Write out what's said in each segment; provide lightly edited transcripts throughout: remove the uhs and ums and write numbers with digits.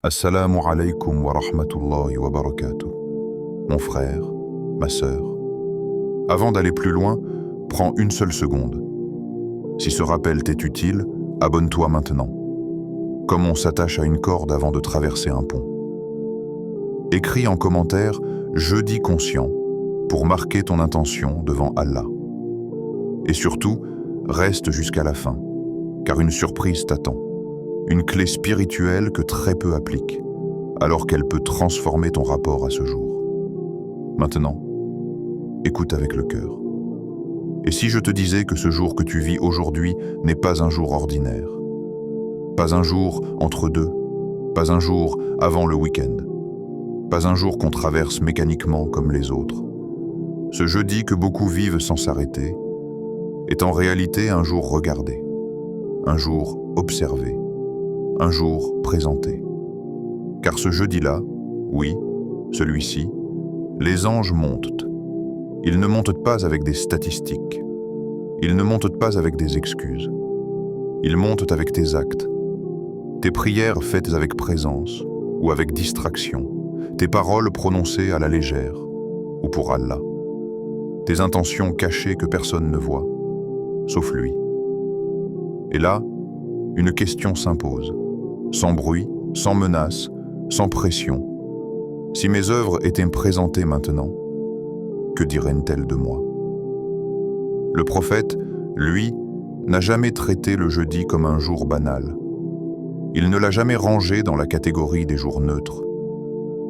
Assalamu alaikum wa rahmatullahi wa barakatuh. Mon frère, ma sœur, avant d'aller plus loin, prends une seule seconde. Si ce rappel t'est utile, abonne-toi maintenant. Comme on s'attache à une corde avant de traverser un pont. Écris en commentaire « Jeudi conscient » pour marquer ton intention devant Allah. Et surtout, reste jusqu'à la fin, car une surprise t'attend. Une clé spirituelle que très peu appliquent, alors qu'elle peut transformer ton rapport à ce jour. Maintenant, écoute avec le cœur. Et si je te disais que ce jour que tu vis aujourd'hui n'est pas un jour ordinaire, pas un jour entre deux, pas un jour avant le week-end, pas un jour qu'on traverse mécaniquement comme les autres, ce jeudi que beaucoup vivent sans s'arrêter est en réalité un jour regardé, un jour observé, un jour présenté. Car ce jeudi-là, oui, celui-ci, les anges montent. Ils ne montent pas avec des statistiques. Ils ne montent pas avec des excuses. Ils montent avec tes actes. Tes prières faites avec présence ou avec distraction. Tes paroles prononcées à la légère ou pour Allah. Tes intentions cachées que personne ne voit, sauf lui. Et là, une question s'impose. Sans bruit, sans menace, sans pression. Si mes œuvres étaient présentées maintenant, que diraient-elles de moi? Le prophète, lui, n'a jamais traité le jeudi comme un jour banal. Il ne l'a jamais rangé dans la catégorie des jours neutres.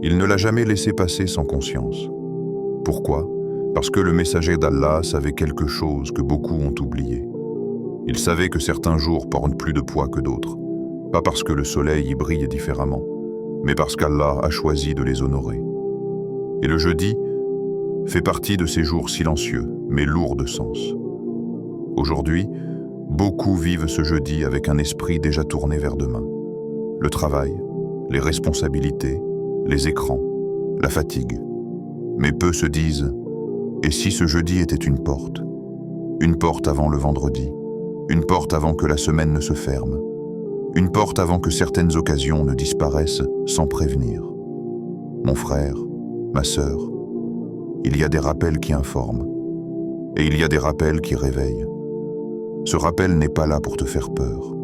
Il ne l'a jamais laissé passer sans conscience. Pourquoi? Parce que le messager d'Allah savait quelque chose que beaucoup ont oublié. Il savait que certains jours portent plus de poids que d'autres. Pas parce que le soleil y brille différemment, mais parce qu'Allah a choisi de les honorer. Et le jeudi fait partie de ces jours silencieux, mais lourds de sens. Aujourd'hui, beaucoup vivent ce jeudi avec un esprit déjà tourné vers demain. Le travail, les responsabilités, les écrans, la fatigue. Mais peu se disent « Et si ce jeudi était une porte? Une porte avant le vendredi, une porte avant que la semaine ne se ferme. Une porte avant que certaines occasions ne disparaissent sans prévenir. » Mon frère, ma sœur, il y a des rappels qui informent, et il y a des rappels qui réveillent. Ce rappel n'est pas là pour te faire peur.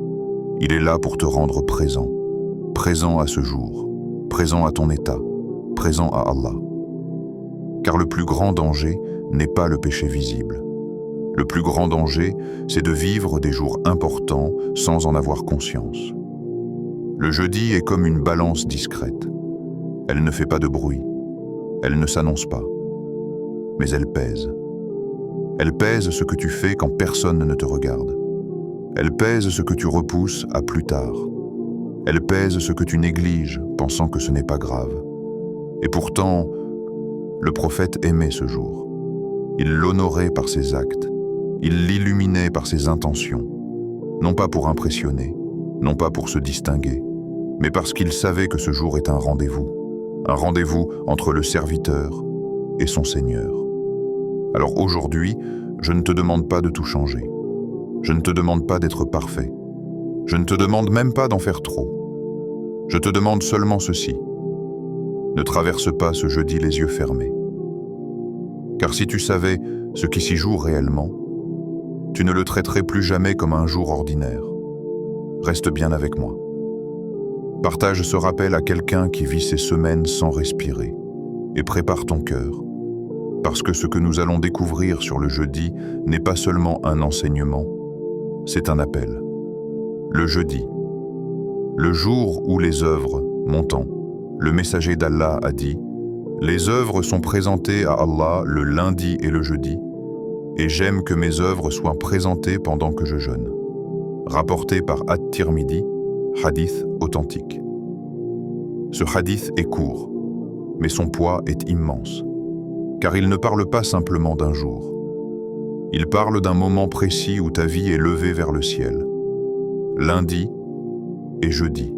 Il est là pour te rendre présent, présent à ce jour, présent à ton état, présent à Allah. Car le plus grand danger n'est pas le péché visible. Le plus grand danger, c'est de vivre des jours importants sans en avoir conscience. Le jeudi est comme une balance discrète. Elle ne fait pas de bruit. Elle ne s'annonce pas. Mais elle pèse. Elle pèse ce que tu fais quand personne ne te regarde. Elle pèse ce que tu repousses à plus tard. Elle pèse ce que tu négliges, pensant que ce n'est pas grave. Et pourtant, le prophète aimait ce jour. Il l'honorait par ses actes. Il l'illuminait par ses intentions, non pas pour impressionner, non pas pour se distinguer, mais parce qu'il savait que ce jour est un rendez-vous entre le serviteur et son Seigneur. Alors aujourd'hui, je ne te demande pas de tout changer. Je ne te demande pas d'être parfait. Je ne te demande même pas d'en faire trop. Je te demande seulement ceci. Ne traverse pas ce jeudi les yeux fermés. Car si tu savais ce qui s'y joue réellement, tu ne le traiterais plus jamais comme un jour ordinaire. Reste bien avec moi. Partage ce rappel à quelqu'un qui vit ces semaines sans respirer et prépare ton cœur, parce que ce que nous allons découvrir sur le jeudi n'est pas seulement un enseignement, c'est un appel. Le jeudi, le jour où les œuvres, mon temps, le messager d'Allah a dit « Les œuvres sont présentées à Allah le lundi et le jeudi, et j'aime que mes œuvres soient présentées pendant que je jeûne. » Rapporté par At-Tirmidhi, hadith authentique. Ce hadith est court, mais son poids est immense, car il ne parle pas simplement d'un jour. Il parle d'un moment précis où ta vie est levée vers le ciel. Lundi et jeudi.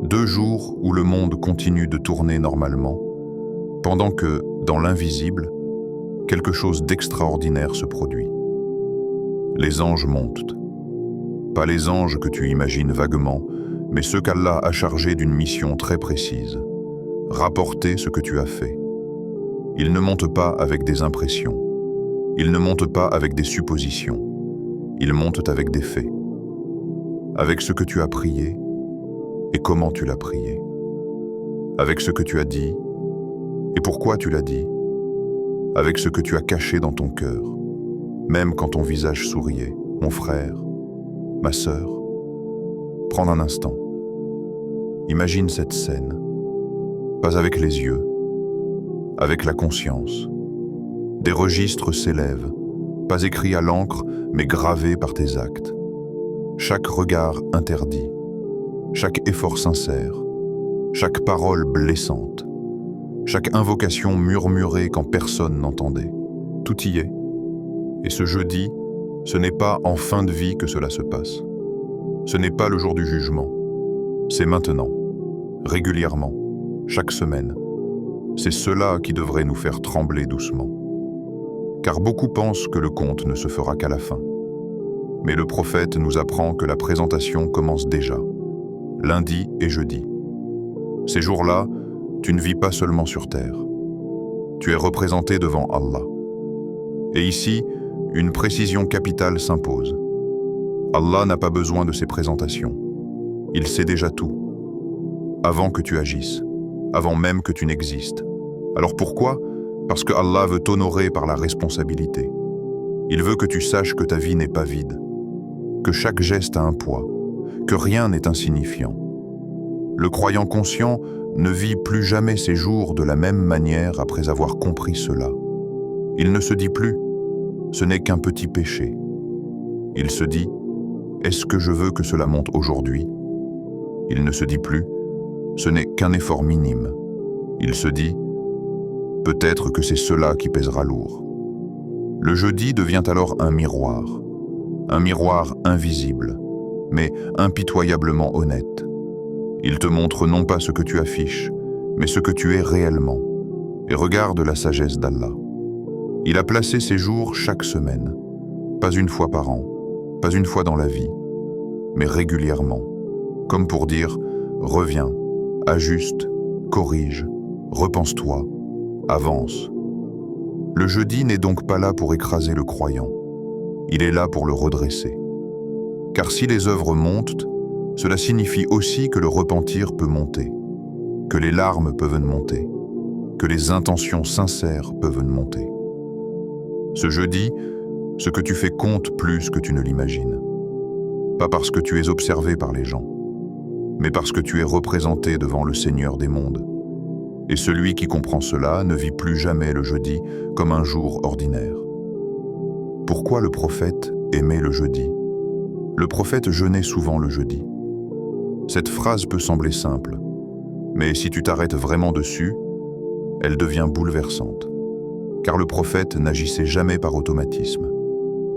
2 jours où le monde continue de tourner normalement, pendant que, dans l'invisible, quelque chose d'extraordinaire se produit. Les anges montent. Pas les anges que tu imagines vaguement, mais ceux qu'Allah a chargés d'une mission très précise. Rapporter ce que tu as fait. Ils ne montent pas avec des impressions. Ils ne montent pas avec des suppositions. Ils montent avec des faits. Avec ce que tu as prié et comment tu l'as prié. Avec ce que tu as dit et pourquoi tu l'as dit. Avec ce que tu as caché dans ton cœur, même quand ton visage souriait. Mon frère, ma sœur, prends un instant. Imagine cette scène, pas avec les yeux, avec la conscience. Des registres s'élèvent, pas écrits à l'encre, mais gravés par tes actes. Chaque regard interdit, chaque effort sincère, chaque parole blessante, chaque invocation murmurée quand personne n'entendait. Tout y est. Et ce jeudi, ce n'est pas en fin de vie que cela se passe. Ce n'est pas le jour du jugement. C'est maintenant, régulièrement, chaque semaine. C'est cela qui devrait nous faire trembler doucement. Car beaucoup pensent que le compte ne se fera qu'à la fin. Mais le prophète nous apprend que la présentation commence déjà, lundi et jeudi. Ces jours-là, tu ne vis pas seulement sur terre. Tu es représenté devant Allah. Et ici, une précision capitale s'impose. Allah n'a pas besoin de ces présentations. Il sait déjà tout. Avant que tu agisses, avant même que tu n'existes. Alors pourquoi ? Parce que Allah veut t'honorer par la responsabilité. Il veut que tu saches que ta vie n'est pas vide, que chaque geste a un poids, que rien n'est insignifiant. Le croyant conscient ne vit plus jamais ses jours de la même manière après avoir compris cela. Il ne se dit plus « ce n'est qu'un petit péché ». Il se dit « est-ce que je veux que cela monte aujourd'hui ?» Il ne se dit plus « ce n'est qu'un effort minime ». Il se dit « peut-être que c'est cela qui pèsera lourd ». Le jeudi devient alors un miroir invisible, mais impitoyablement honnête. Il te montre non pas ce que tu affiches, mais ce que tu es réellement. Et regarde la sagesse d'Allah. Il a placé ses jours chaque semaine, pas une fois par an, pas une fois dans la vie, mais régulièrement, comme pour dire « reviens, ajuste, corrige, repense-toi, avance ». Le jeudi n'est donc pas là pour écraser le croyant, il est là pour le redresser. Car si les œuvres montent, cela signifie aussi que le repentir peut monter, que les larmes peuvent monter, que les intentions sincères peuvent monter. Ce jeudi, ce que tu fais compte plus que tu ne l'imagines. Pas parce que tu es observé par les gens, mais parce que tu es représenté devant le Seigneur des mondes. Et celui qui comprend cela ne vit plus jamais le jeudi comme un jour ordinaire. Pourquoi le prophète aimait le jeudi ? Le prophète jeûnait souvent le jeudi. Cette phrase peut sembler simple, mais si tu t'arrêtes vraiment dessus, elle devient bouleversante. Car le prophète n'agissait jamais par automatisme.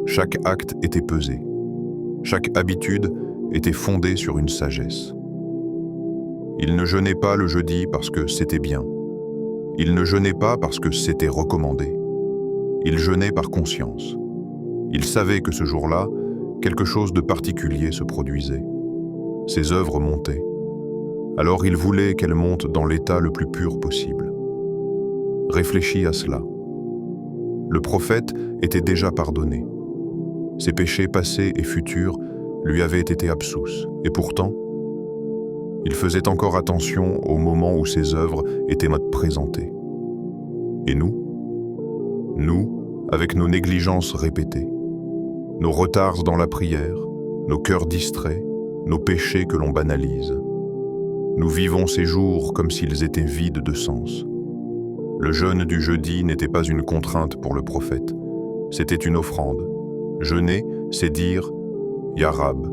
Chaque acte était pesé. Chaque habitude était fondée sur une sagesse. Il ne jeûnait pas le jeudi parce que c'était bien. Il ne jeûnait pas parce que c'était recommandé. Il jeûnait par conscience. Il savait que ce jour-là, quelque chose de particulier se produisait. Ses œuvres montaient. Alors il voulait qu'elles montent dans l'état le plus pur possible. Réfléchis à cela. Le prophète était déjà pardonné. Ses péchés passés et futurs lui avaient été absous. Et pourtant, il faisait encore attention au moment où ses œuvres étaient présentées. Et nous, avec nos négligences répétées, nos retards dans la prière, nos cœurs distraits, nos péchés que l'on banalise. Nous vivons ces jours comme s'ils étaient vides de sens. Le jeûne du jeudi n'était pas une contrainte pour le prophète, c'était une offrande. Jeûner, c'est dire « Ya Rab,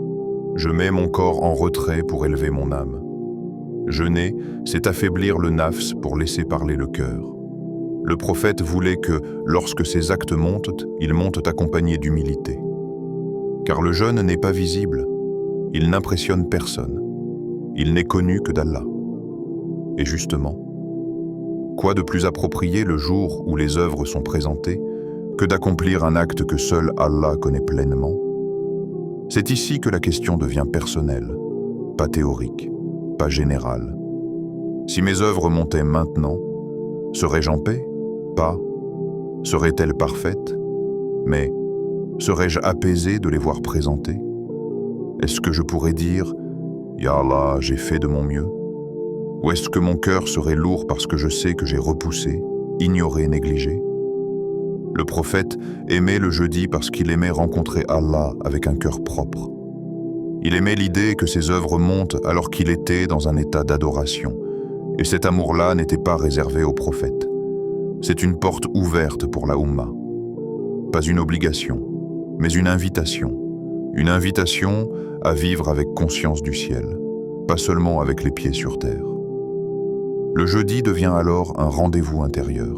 je mets mon corps en retrait pour élever mon âme ». Jeûner, c'est affaiblir le nafs pour laisser parler le cœur. Le prophète voulait que, lorsque ses actes montent, ils montent accompagnés d'humilité. Car le jeûne n'est pas visible, il n'impressionne personne, il n'est connu que d'Allah. Et justement, quoi de plus approprié le jour où les œuvres sont présentées que d'accomplir un acte que seul Allah connaît pleinement ? C'est ici que la question devient personnelle. pas théorique, pas général. Si mes œuvres montaient maintenant, serais-je en paix? Pas. Seraient-elles parfaites? Mais serais-je apaisé de les voir présenter? Est-ce que je pourrais dire « Ya Allah, j'ai fait de mon mieux » Ou est-ce que mon cœur serait lourd parce que je sais que j'ai repoussé, ignoré, négligé? Le prophète aimait le jeudi parce qu'il aimait rencontrer Allah avec un cœur propre. Il aimait l'idée que ses œuvres montent alors qu'il était dans un état d'adoration. Et cet amour-là n'était pas réservé au prophète. C'est une porte ouverte pour la Oumma. Pas une obligation, mais une invitation. Une invitation à vivre avec conscience du ciel, pas seulement avec les pieds sur terre. Le jeudi devient alors un rendez-vous intérieur.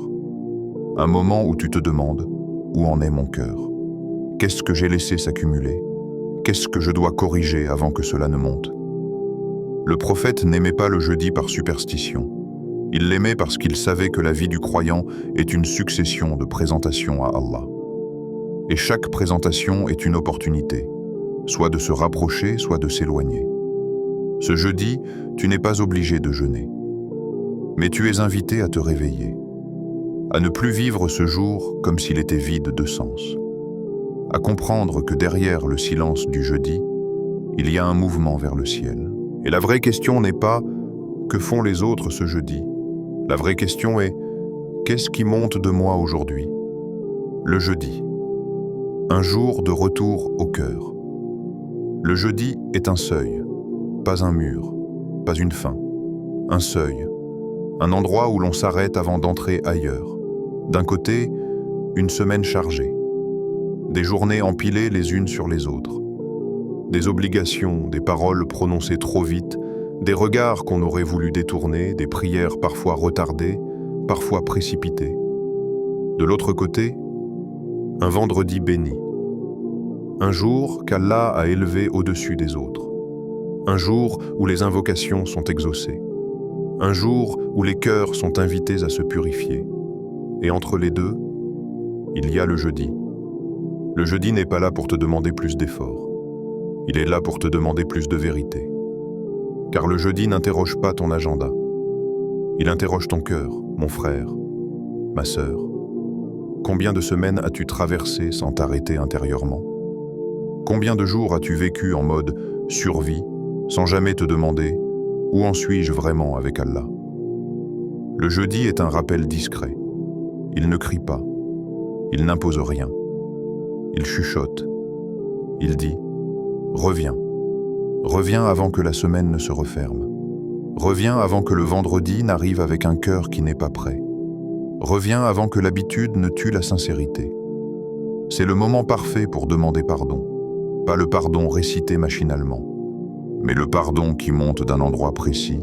Un moment où tu te demandes « Où en est mon cœur? Qu'est-ce que j'ai laissé s'accumuler? Qu'est-ce que je dois corriger avant que cela ne monte ?» Le prophète n'aimait pas le jeudi par superstition. Il l'aimait parce qu'il savait que la vie du croyant est une succession de présentations à Allah. Et chaque présentation est une opportunité, soit de se rapprocher, soit de s'éloigner. Ce jeudi, tu n'es pas obligé de jeûner. Mais tu es invité à te réveiller, à ne plus vivre ce jour comme s'il était vide de sens, à comprendre que derrière le silence du jeudi, il y a un mouvement vers le ciel. Et la vraie question n'est pas « Que font les autres ce jeudi ?» La vraie question est « Qu'est-ce qui monte de moi aujourd'hui ?» Le jeudi, un jour de retour au cœur. Le jeudi est un seuil, pas un mur, pas une fin, un seuil. Un endroit où l'on s'arrête avant d'entrer ailleurs. D'un côté, une semaine chargée. Des journées empilées les unes sur les autres. Des obligations, des paroles prononcées trop vite, des regards qu'on aurait voulu détourner, des prières parfois retardées, parfois précipitées. De l'autre côté, un vendredi béni. Un jour qu'Allah a élevé au-dessus des autres. Un jour où les invocations sont exaucées. Un jour où les cœurs sont invités à se purifier. Et entre les deux, il y a le jeudi. Le jeudi n'est pas là pour te demander plus d'efforts. Il est là pour te demander plus de vérité. Car le jeudi n'interroge pas ton agenda. Il interroge ton cœur, mon frère, ma sœur. Combien de semaines as-tu traversé sans t'arrêter intérieurement? Combien de jours as-tu vécu en mode survie, sans jamais te demander « Où en suis-je vraiment avec Allah ?» Le jeudi est un rappel discret. Il ne crie pas. Il n'impose rien. Il chuchote. Il dit « Reviens. Reviens avant que la semaine ne se referme. Reviens avant que le vendredi n'arrive avec un cœur qui n'est pas prêt. Reviens avant que l'habitude ne tue la sincérité. C'est le moment parfait pour demander pardon. Pas le pardon récité machinalement, mais le pardon qui monte d'un endroit précis,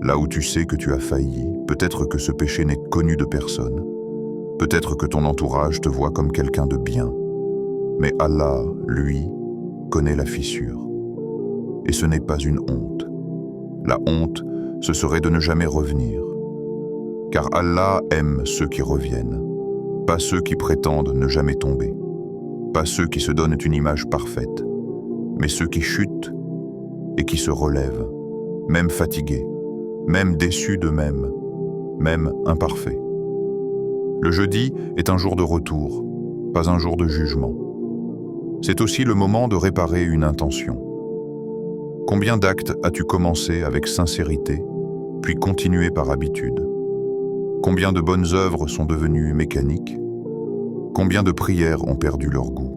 là où tu sais que tu as failli. Peut-être que ce péché n'est connu de personne. Peut-être que ton entourage te voit comme quelqu'un de bien. Mais Allah, lui, connaît la fissure. Et ce n'est pas une honte. La honte, ce serait de ne jamais revenir. Car Allah aime ceux qui reviennent, pas ceux qui prétendent ne jamais tomber. Pas ceux qui se donnent une image parfaite, mais ceux qui chutent et qui se relèvent, même fatigués, même déçus d'eux-mêmes, même imparfaits. Le jeudi est un jour de retour, pas un jour de jugement. C'est aussi le moment de réparer une intention. Combien d'actes as-tu commencé avec sincérité, puis continué par habitude? Combien de bonnes œuvres sont devenues mécaniques? Combien de prières ont perdu leur goût?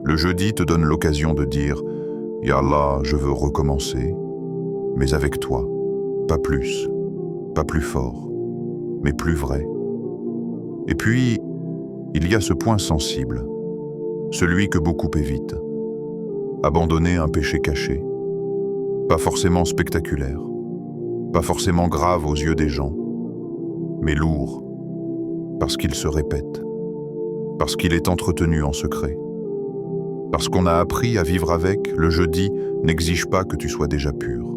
Le jeudi te donne l'occasion de dire « Ya Allah, je veux recommencer, mais avec toi, pas plus fort, mais plus vrai. » Et puis, il y a ce point sensible, celui que beaucoup évitent. Abandonner un péché caché, pas forcément spectaculaire, pas forcément grave aux yeux des gens, mais lourd, parce qu'il se répète, parce qu'il est entretenu en secret. Parce qu'on a appris à vivre avec, le jeudi n'exige pas que tu sois déjà pur.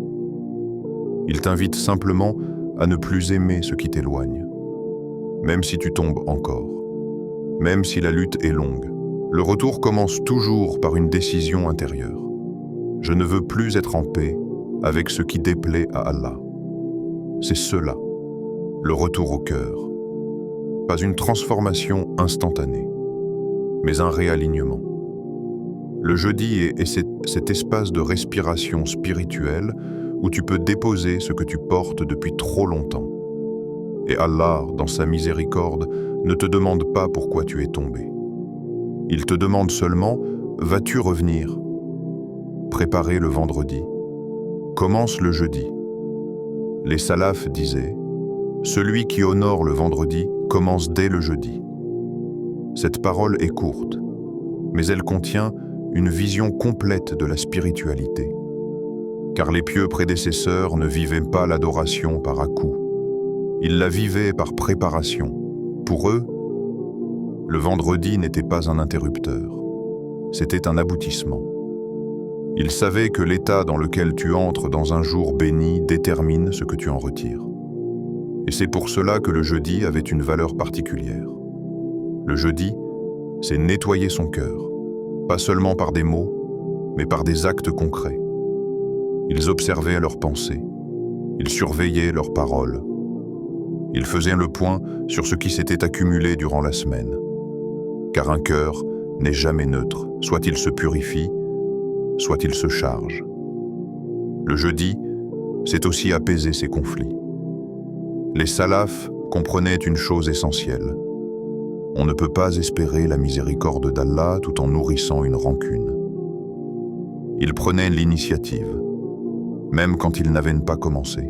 Il t'invite simplement à ne plus aimer ce qui t'éloigne, même si tu tombes encore, même si la lutte est longue. Le retour commence toujours par une décision intérieure. Je ne veux plus être en paix avec ce qui déplaît à Allah. C'est cela, le retour au cœur. Pas une transformation instantanée, mais un réalignement. Le jeudi est cet espace de respiration spirituelle où tu peux déposer ce que tu portes depuis trop longtemps. Et Allah, dans sa miséricorde, ne te demande pas pourquoi tu es tombé. Il te demande seulement, vas-tu revenir? Préparer le vendredi. Commence le jeudi. Les salafs disaient, celui qui honore le vendredi commence dès le jeudi. Cette parole est courte, mais elle contient une vision complète de la spiritualité. Car les pieux prédécesseurs ne vivaient pas l'adoration par à-coups. Ils la vivaient par préparation. Pour eux, le vendredi n'était pas un interrupteur, c'était un aboutissement. Ils savaient que l'état dans lequel tu entres dans un jour béni détermine ce que tu en retires. Et c'est pour cela que le jeudi avait une valeur particulière. Le jeudi, c'est nettoyer son cœur, pas seulement par des mots, mais par des actes concrets. Ils observaient leurs pensées, ils surveillaient leurs paroles. Ils faisaient le point sur ce qui s'était accumulé durant la semaine. Car un cœur n'est jamais neutre, soit il se purifie, soit il se charge. Le jeudi, c'est aussi apaiser ses conflits. Les salafs comprenaient une chose essentielle. On ne peut pas espérer la miséricorde d'Allah tout en nourrissant une rancune. Ils prenaient l'initiative, même quand ils n'avaient pas commencé,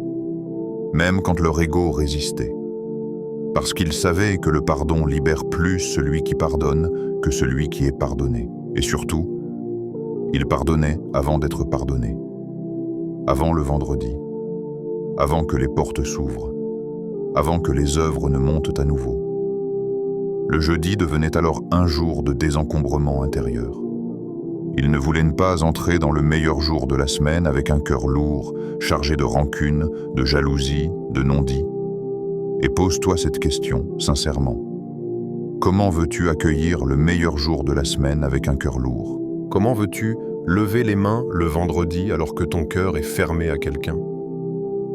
même quand leur ego résistait, parce qu'ils savaient que le pardon libère plus celui qui pardonne que celui qui est pardonné. Et surtout, ils pardonnaient avant d'être pardonnés, avant le vendredi, avant que les portes s'ouvrent, avant que les œuvres ne montent à nouveau. Le jeudi devenait alors un jour de désencombrement intérieur. Ils ne voulaient pas entrer dans le meilleur jour de la semaine avec un cœur lourd, chargé de rancune, de jalousie, de non-dit. Et pose-toi cette question, sincèrement. Comment veux-tu accueillir le meilleur jour de la semaine avec un cœur lourd? Comment veux-tu lever les mains le vendredi alors que ton cœur est fermé à quelqu'un?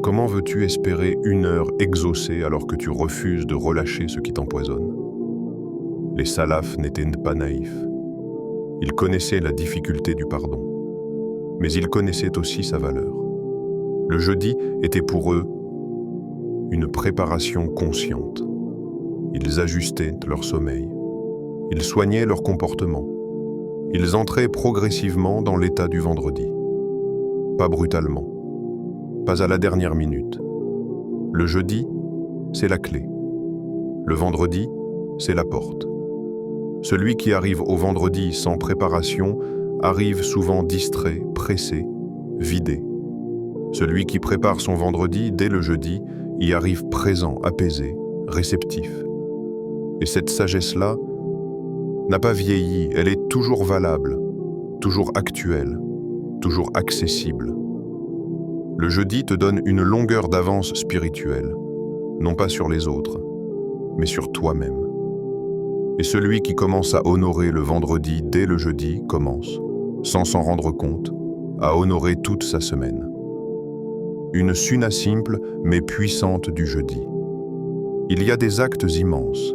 Comment veux-tu espérer une heure exaucée alors que tu refuses de relâcher ce qui t'empoisonne? Les salafs n'étaient pas naïfs. Ils connaissaient la difficulté du pardon, mais ils connaissaient aussi sa valeur. Le jeudi était pour eux une préparation consciente. Ils ajustaient leur sommeil, ils soignaient leur comportement, ils entraient progressivement dans l'état du vendredi. Pas brutalement, pas à la dernière minute. Le jeudi, c'est la clé. Le vendredi, c'est la porte. Celui qui arrive au vendredi sans préparation arrive souvent distrait, pressé, vidé. Celui qui prépare son vendredi dès le jeudi y arrive présent, apaisé, réceptif. Et cette sagesse-là n'a pas vieilli, elle est toujours valable, toujours actuelle, toujours accessible. Le jeudi te donne une longueur d'avance spirituelle, non pas sur les autres, mais sur toi-même. Et celui qui commence à honorer le vendredi dès le jeudi commence, sans s'en rendre compte, à honorer toute sa semaine. Une sunna simple mais puissante du jeudi. Il y a des actes immenses,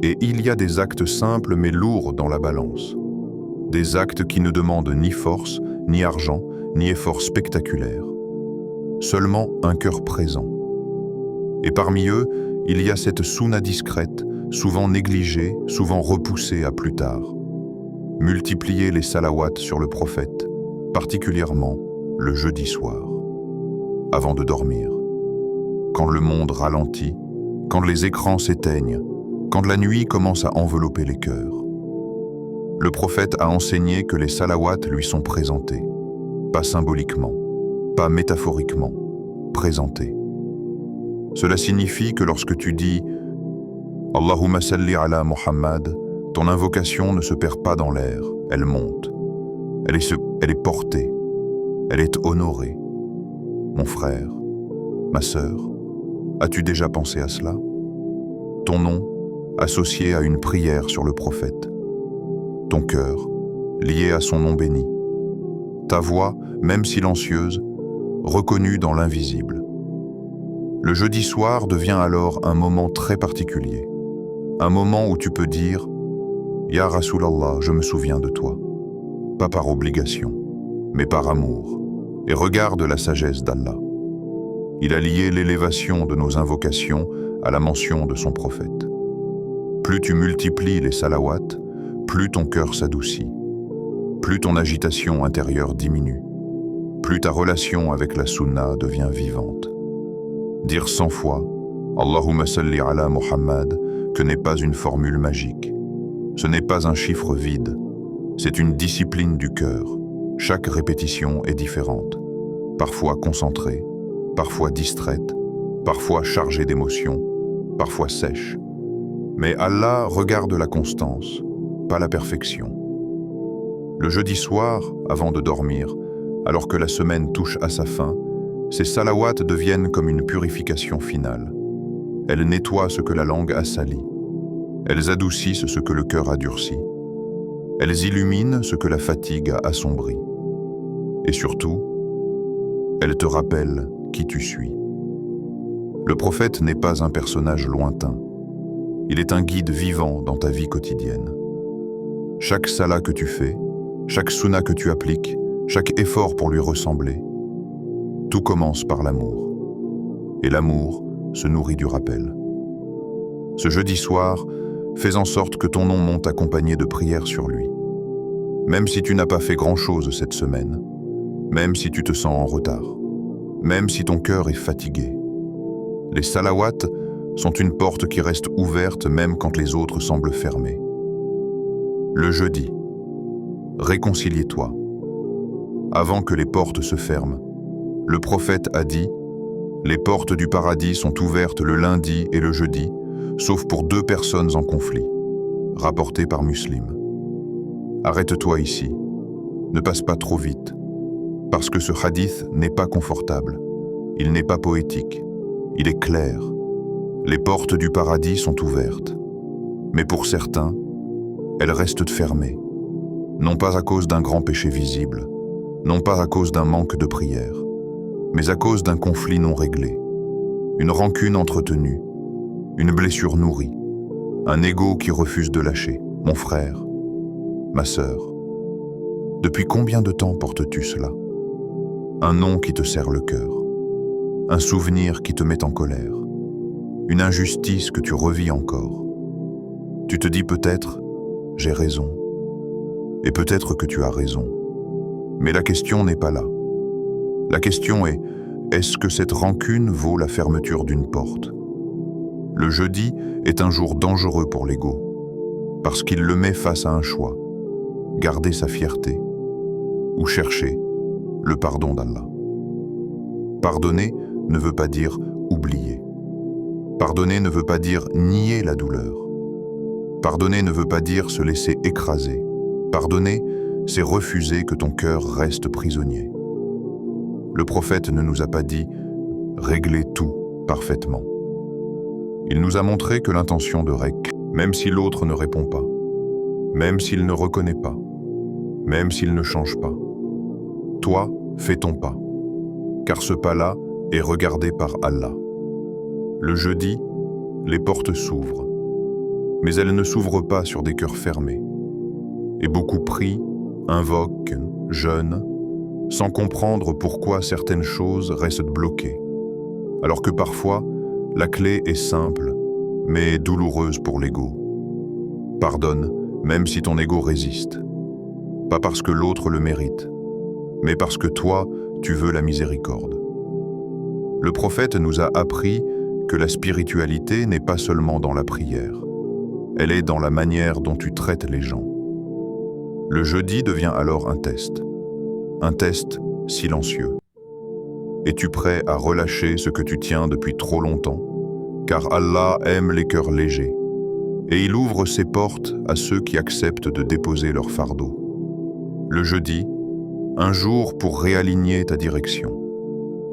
et il y a des actes simples mais lourds dans la balance. Des actes qui ne demandent ni force, ni argent, ni effort spectaculaire. Seulement un cœur présent. Et parmi eux, il y a cette sunna discrète, souvent négligée, souvent repoussée à plus tard. Multiplier les salawats sur le prophète, particulièrement le jeudi soir, avant de dormir. Quand le monde ralentit, quand les écrans s'éteignent, quand la nuit commence à envelopper les cœurs. Le prophète a enseigné que les salawats lui sont présentés, pas symboliquement, pas métaphoriquement, présentés. Cela signifie que lorsque tu dis « Allahumma salli ala Muhammad », ton invocation ne se perd pas dans l'air, elle monte. Elle est portée, elle est honorée. Mon frère, ma sœur, as-tu déjà pensé à cela? Ton nom, associé à une prière sur le prophète. Ton cœur, lié à son nom béni. Ta voix, même silencieuse, reconnue dans l'invisible. Le jeudi soir devient alors un moment très particulier. Un moment où tu peux dire « Ya Rasulallah, je me souviens de toi ». Pas par obligation, mais par amour. Et regarde la sagesse d'Allah. Il a lié l'élévation de nos invocations à la mention de son prophète. Plus tu multiplies les salawats, plus ton cœur s'adoucit. Plus ton agitation intérieure diminue. Plus ta relation avec la sunna devient vivante. Dire 100 fois « Allahumma salli ala Muhammad » que n'est pas une formule magique. Ce n'est pas un chiffre vide. C'est une discipline du cœur. Chaque répétition est différente. Parfois concentrée, parfois distraite, parfois chargée d'émotions, parfois sèche. Mais Allah regarde la constance, pas la perfection. Le jeudi soir, avant de dormir, alors que la semaine touche à sa fin, ces salawats deviennent comme une purification finale. Elles nettoient ce que la langue a sali. Elles adoucissent ce que le cœur a durci. Elles illuminent ce que la fatigue a assombri. Et surtout, elles te rappellent qui tu suis. Le prophète n'est pas un personnage lointain. Il est un guide vivant dans ta vie quotidienne. Chaque salat que tu fais, chaque sunna que tu appliques, chaque effort pour lui ressembler, tout commence par l'amour. Et l'amour se nourrit du rappel. Ce jeudi soir, fais en sorte que ton nom monte accompagné de prières sur lui. Même si tu n'as pas fait grand-chose cette semaine, même si tu te sens en retard, même si ton cœur est fatigué. Les salawats sont une porte qui reste ouverte même quand les autres semblent fermées. Le jeudi, réconciliez-toi. Avant que les portes se ferment, le prophète a dit « Les portes du paradis sont ouvertes le lundi et le jeudi, sauf pour 2 personnes en conflit. » Rapporté par Muslim. Arrête-toi ici. Ne passe pas trop vite. Parce que ce hadith n'est pas confortable. Il n'est pas poétique. Il est clair. Les portes du paradis sont ouvertes. Mais pour certains, elles restent fermées. Non pas à cause d'un grand péché visible, non pas à cause d'un manque de prière, mais à cause d'un conflit non réglé, une rancune entretenue, une blessure nourrie, un ego qui refuse de lâcher. Mon frère, ma sœur, depuis combien de temps portes-tu cela? Un nom qui te serre le cœur, un souvenir qui te met en colère, une injustice que tu revis encore. Tu te dis peut-être « j'ai raison », et peut-être que tu as raison. Mais la question n'est pas là. La question est « est-ce que cette rancune vaut la fermeture d'une porte ?» Le jeudi est un jour dangereux pour l'ego, parce qu'il le met face à un choix, garder sa fierté ou chercher le pardon d'Allah. Pardonner ne veut pas dire oublier. Pardonner ne veut pas dire nier la douleur. Pardonner ne veut pas dire se laisser écraser. Pardonner, c'est refuser que ton cœur reste prisonnier. Le prophète ne nous a pas dit « régler tout parfaitement ». Il nous a montré que l'intention de règle, même si l'autre ne répond pas, même s'il ne reconnaît pas, même s'il ne change pas, toi, fais ton pas, car ce pas-là est regardé par Allah. Le jeudi, les portes s'ouvrent, mais elles ne s'ouvrent pas sur des cœurs fermés. Et beaucoup prient, invoquent, jeûnent, sans comprendre pourquoi certaines choses restent bloquées, alors que parfois, la clé est simple, mais douloureuse pour l'ego. Pardonne, même si ton ego résiste. Pas parce que l'autre le mérite, mais parce que toi, tu veux la miséricorde. Le prophète nous a appris que la spiritualité n'est pas seulement dans la prière. Elle est dans la manière dont tu traites les gens. Le jeudi devient alors un test silencieux. Es-tu prêt à relâcher ce que tu tiens depuis trop longtemps? Car Allah aime les cœurs légers, et il ouvre ses portes à ceux qui acceptent de déposer leur fardeau. Le jeudi, un jour pour réaligner ta direction.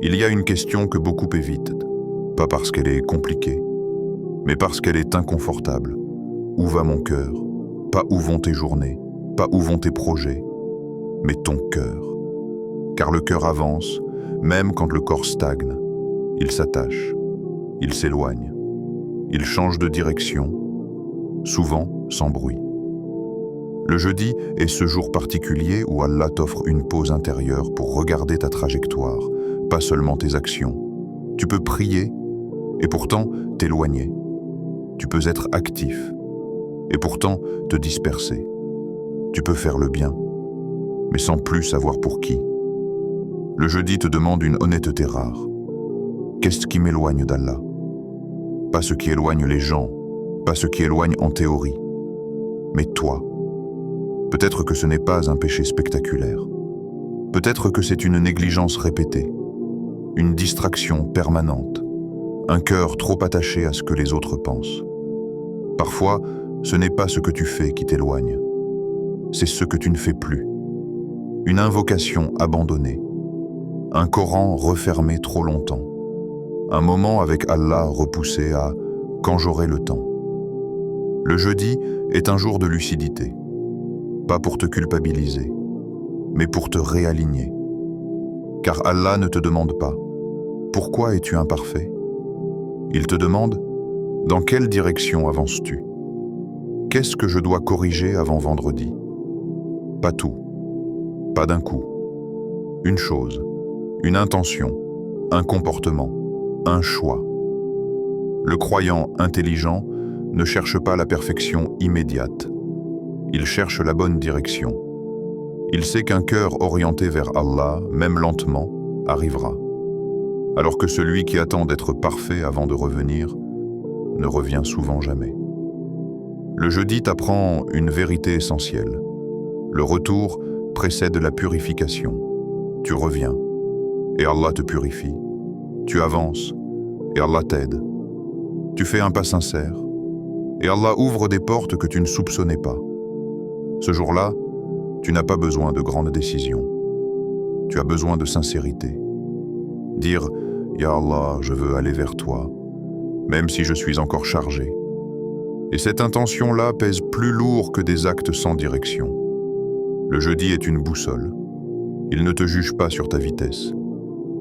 Il y a une question que beaucoup évitent, pas parce qu'elle est compliquée, mais parce qu'elle est inconfortable. Où va mon cœur? Pas où vont tes journées, pas où vont tes projets, mais ton cœur. car le cœur avance, même quand le corps stagne. Il s'attache, il s'éloigne, il change de direction, souvent sans bruit. Le jeudi est ce jour particulier où Allah t'offre une pause intérieure pour regarder ta trajectoire, pas seulement tes actions. Tu peux prier et pourtant t'éloigner. Tu peux être actif et pourtant te disperser. Tu peux faire le bien, mais sans plus savoir pour qui. Le jeudi te demande une honnêteté rare. Qu'est-ce qui m'éloigne d'Allah? Pas ce qui éloigne les gens, pas ce qui éloigne en théorie, mais toi. Peut-être que ce n'est pas un péché spectaculaire. Peut-être que c'est une négligence répétée, une distraction permanente, un cœur trop attaché à ce que les autres pensent. Parfois, ce n'est pas ce que tu fais qui t'éloigne, c'est ce que tu ne fais plus. Une invocation abandonnée, un Coran refermé trop longtemps, un moment avec Allah repoussé à « quand j'aurai le temps ». Le jeudi est un jour de lucidité, pas pour te culpabiliser, mais pour te réaligner. Car Allah ne te demande pas « Pourquoi es-tu imparfait ?» Il te demande « Dans quelle direction avances-tu » Qu'est-ce que je dois corriger avant vendredi? Pas tout, pas d'un coup. Une chose, une intention, un comportement, un choix. Le croyant intelligent ne cherche pas la perfection immédiate. Il cherche la bonne direction. Il sait qu'un cœur orienté vers Allah, même lentement, arrivera. Alors que celui qui attend d'être parfait avant de revenir ne revient souvent jamais. Le jeudi t'apprend une vérité essentielle. Le retour précède la purification. Tu reviens, et Allah te purifie. Tu avances, et Allah t'aide. Tu fais un pas sincère, et Allah ouvre des portes que tu ne soupçonnais pas. Ce jour-là, tu n'as pas besoin de grandes décisions. Tu as besoin de sincérité. Dire « Ya Allah, je veux aller vers toi, même si je suis encore chargé ». Et cette intention-là pèse plus lourd que des actes sans direction. Le jeudi est une boussole. Il ne te juge pas sur ta vitesse.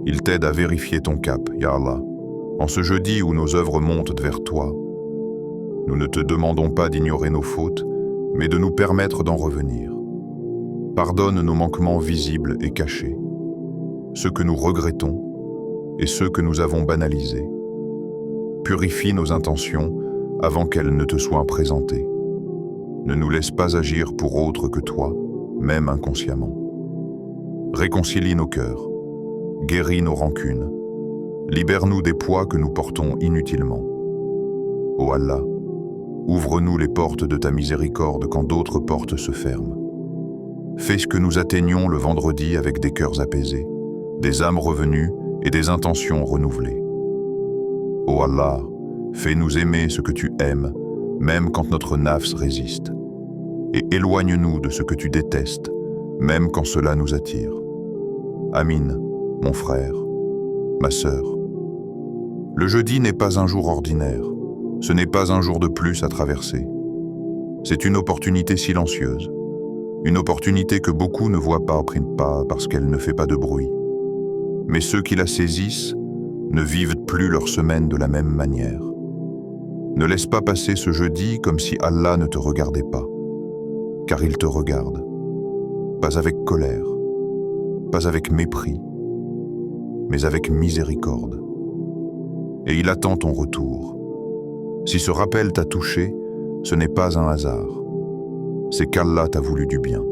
Il t'aide à vérifier ton cap, Ya Allah. En ce jeudi où nos œuvres montent vers toi, nous ne te demandons pas d'ignorer nos fautes, mais de nous permettre d'en revenir. Pardonne nos manquements visibles et cachés, ceux que nous regrettons et ceux que nous avons banalisés. Purifie nos intentions avant qu'elles ne te soient présentées. Ne nous laisse pas agir pour autre que toi, même inconsciemment. Réconcilie nos cœurs, guéris nos rancunes, libère-nous des poids que nous portons inutilement. Ô Allah, ouvre-nous les portes de ta miséricorde quand d'autres portes se ferment. Fais que nous atteignions le vendredi avec des cœurs apaisés, des âmes revenues et des intentions renouvelées. Ô Allah, fais-nous aimer ce que tu aimes, même quand notre nafs résiste. Et éloigne-nous de ce que tu détestes, même quand cela nous attire. Amin, mon frère, ma sœur. Le jeudi n'est pas un jour ordinaire. Ce n'est pas un jour de plus à traverser. C'est une opportunité silencieuse. Une opportunité que beaucoup ne voient pas parce qu'elle ne fait pas de bruit. Mais ceux qui la saisissent ne vivent plus leur semaine de la même manière. Ne laisse pas passer ce jeudi comme si Allah ne te regardait pas. Car il te regarde. Pas avec colère, pas avec mépris, mais avec miséricorde. Et il attend ton retour. Si ce rappel t'a touché, ce n'est pas un hasard. C'est qu'Allah t'a voulu du bien.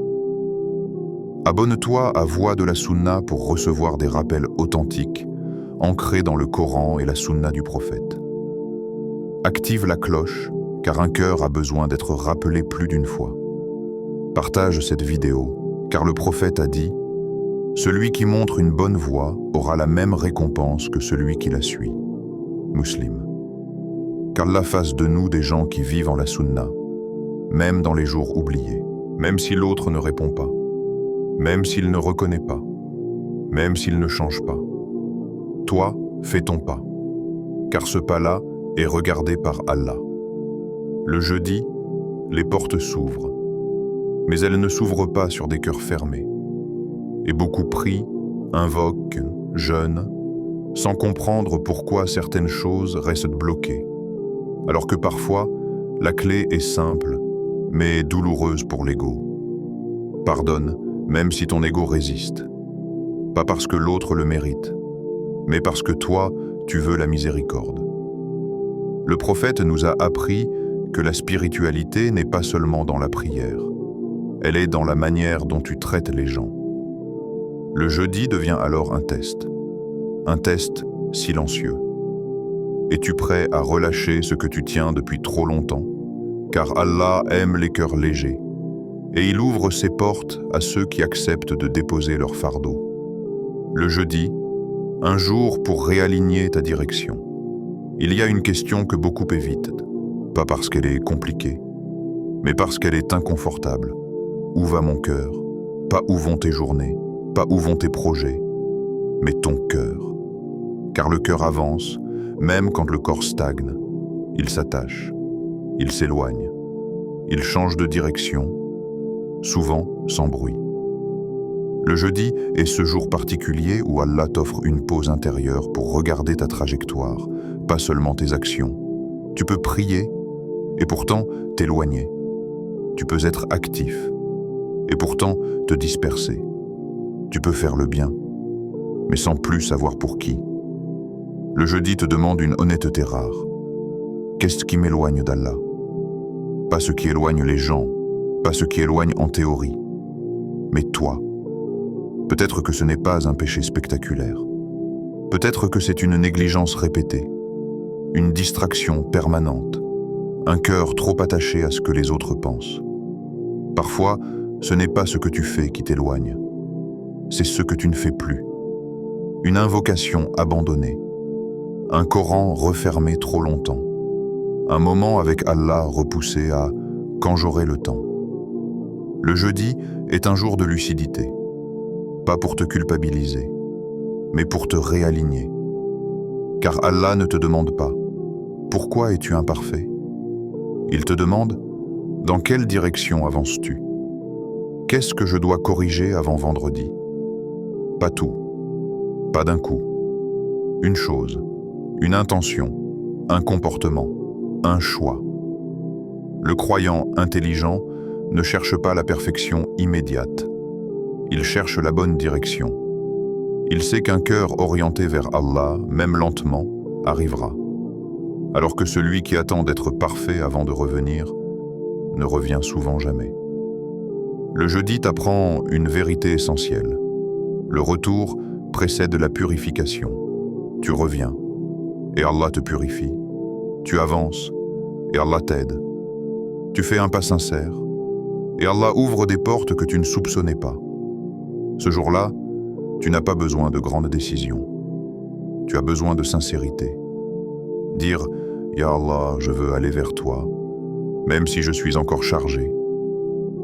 Abonne-toi à Voix de la Sunna pour recevoir des rappels authentiques, ancrés dans le Coran et la Sunna du prophète. Active la cloche, car un cœur a besoin d'être rappelé plus d'une fois. Partage cette vidéo, car le prophète a dit « Celui qui montre une bonne voie aura la même récompense que celui qui la suit. » Muslim. Qu'Allah fasse de nous des gens qui vivent en la Sunna, même dans les jours oubliés, même si l'autre ne répond pas, même s'il ne reconnaît pas, même s'il ne change pas. Toi, fais ton pas, car ce pas-là est regardé par Allah. Le jeudi, les portes s'ouvrent, mais elles ne s'ouvrent pas sur des cœurs fermés. Et beaucoup prient, invoquent, jeûnent, sans comprendre pourquoi certaines choses restent bloquées, alors que parfois, la clé est simple, mais douloureuse pour l'ego. Pardonne, même si ton ego résiste. Pas parce que l'autre le mérite, mais parce que toi, tu veux la miséricorde. Le prophète nous a appris que la spiritualité n'est pas seulement dans la prière. Elle est dans la manière dont tu traites les gens. Le jeûne devient alors un test silencieux. Es-tu prêt à relâcher ce que tu tiens depuis trop longtemps? Car Allah aime les cœurs légers, et il ouvre ses portes à ceux qui acceptent de déposer leur fardeau. Le jeudi, un jour pour réaligner ta direction. Il y a une question que beaucoup évitent, pas parce qu'elle est compliquée, mais parce qu'elle est inconfortable. Où va mon cœur? Pas où vont tes journées, pas où vont tes projets, mais ton cœur. Car le cœur avance, même quand le corps stagne. Il s'attache, il s'éloigne, il change de direction, souvent sans bruit. Le jeudi est ce jour particulier où Allah t'offre une pause intérieure pour regarder ta trajectoire, pas seulement tes actions. Tu peux prier et pourtant t'éloigner. Tu peux être actif et pourtant te disperser. Tu peux faire le bien, mais sans plus savoir pour qui. Le jeudi te demande une honnêteté rare. Qu'est-ce qui m'éloigne d'Allah? Pas ce qui éloigne les gens, pas ce qui éloigne en théorie, mais toi. Peut-être que ce n'est pas un péché spectaculaire. Peut-être que c'est une négligence répétée, une distraction permanente, un cœur trop attaché à ce que les autres pensent. Parfois, ce n'est pas ce que tu fais qui t'éloigne, c'est ce que tu ne fais plus. Une invocation abandonnée, un Coran refermé trop longtemps, un moment avec Allah repoussé à « quand j'aurai le temps ». Le jeudi est un jour de lucidité, pas pour te culpabiliser, mais pour te réaligner. Car Allah ne te demande pas « Pourquoi es-tu imparfait ?» Il te demande « Dans quelle direction avances-tu » Qu'est-ce que je dois corriger avant vendredi? Pas tout, pas d'un coup. Une chose, une intention, un comportement, un choix. Le croyant intelligent ne cherche pas la perfection immédiate. Il cherche la bonne direction. Il sait qu'un cœur orienté vers Allah, même lentement, arrivera. Alors que celui qui attend d'être parfait avant de revenir ne revient souvent jamais. Le jeudi t'apprend une vérité essentielle. Le retour précède la purification. Tu reviens, et Allah te purifie. Tu avances, et Allah t'aide. Tu fais un pas sincère, et Allah ouvre des portes que tu ne soupçonnais pas. Ce jour-là, tu n'as pas besoin de grandes décisions. Tu as besoin de sincérité. Dire « Ya Allah, je veux aller vers toi, même si je suis encore chargé ».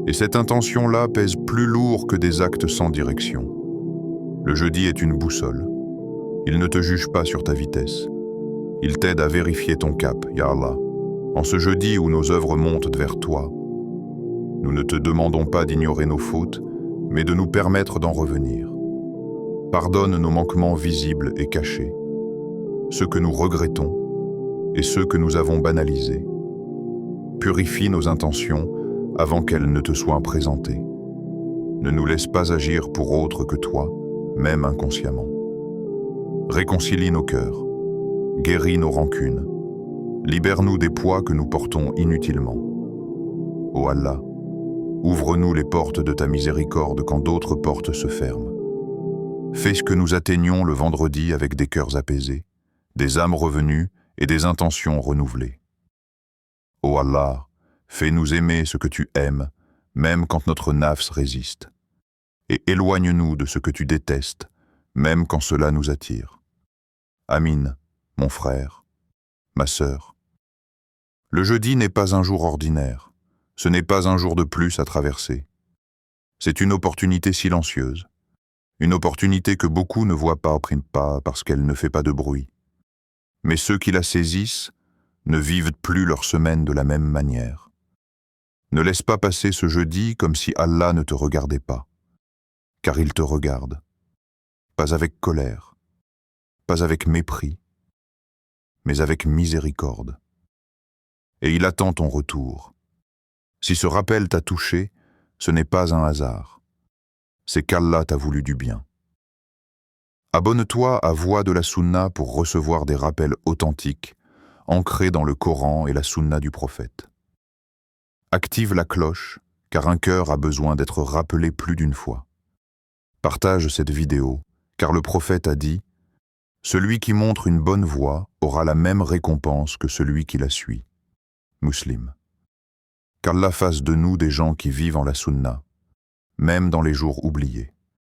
Et cette intention-là pèse plus lourd que des actes sans direction. Le jeudi est une boussole. Il ne te juge pas sur ta vitesse. Il t'aide à vérifier ton cap, Ya Allah. En ce jeudi où nos œuvres montent vers toi, nous ne te demandons pas d'ignorer nos fautes, mais de nous permettre d'en revenir. Pardonne nos manquements visibles et cachés, ceux que nous regrettons et ceux que nous avons banalisés. Purifie nos intentions avant qu'elles ne te soient présentées. Ne nous laisse pas agir pour autre que toi, même inconsciemment. Réconcilie nos cœurs, guéris nos rancunes, libère-nous des poids que nous portons inutilement. Ô Allah, ouvre-nous les portes de ta miséricorde quand d'autres portes se ferment. Fais que nous atteignions le vendredi avec des cœurs apaisés, des âmes revenues et des intentions renouvelées. Ô Allah, fais-nous aimer ce que tu aimes, même quand notre nafs résiste. Et éloigne-nous de ce que tu détestes, même quand cela nous attire. Amin, mon frère, ma sœur. Le jeudi n'est pas un jour ordinaire. Ce n'est pas un jour de plus à traverser. C'est une opportunité silencieuse. Une opportunité que beaucoup ne voient pas parce qu'elle ne fait pas de bruit. Mais ceux qui la saisissent ne vivent plus leur semaine de la même manière. Ne laisse pas passer ce jeudi comme si Allah ne te regardait pas, car il te regarde. pas avec colère, pas avec mépris, mais avec miséricorde. Et il attend ton retour. Si ce rappel t'a touché, ce n'est pas un hasard. C'est qu'Allah t'a voulu du bien. Abonne-toi à Voix de la Sunna pour recevoir des rappels authentiques, ancrés dans le Coran et la Sunna du prophète. Active la cloche, car un cœur a besoin d'être rappelé plus d'une fois. Partage cette vidéo, car le prophète a dit « Celui qui montre une bonne voie aura la même récompense que celui qui la suit. » Muslim. Qu'Allah fasse de nous des gens qui vivent en la Sunna, même dans les jours oubliés.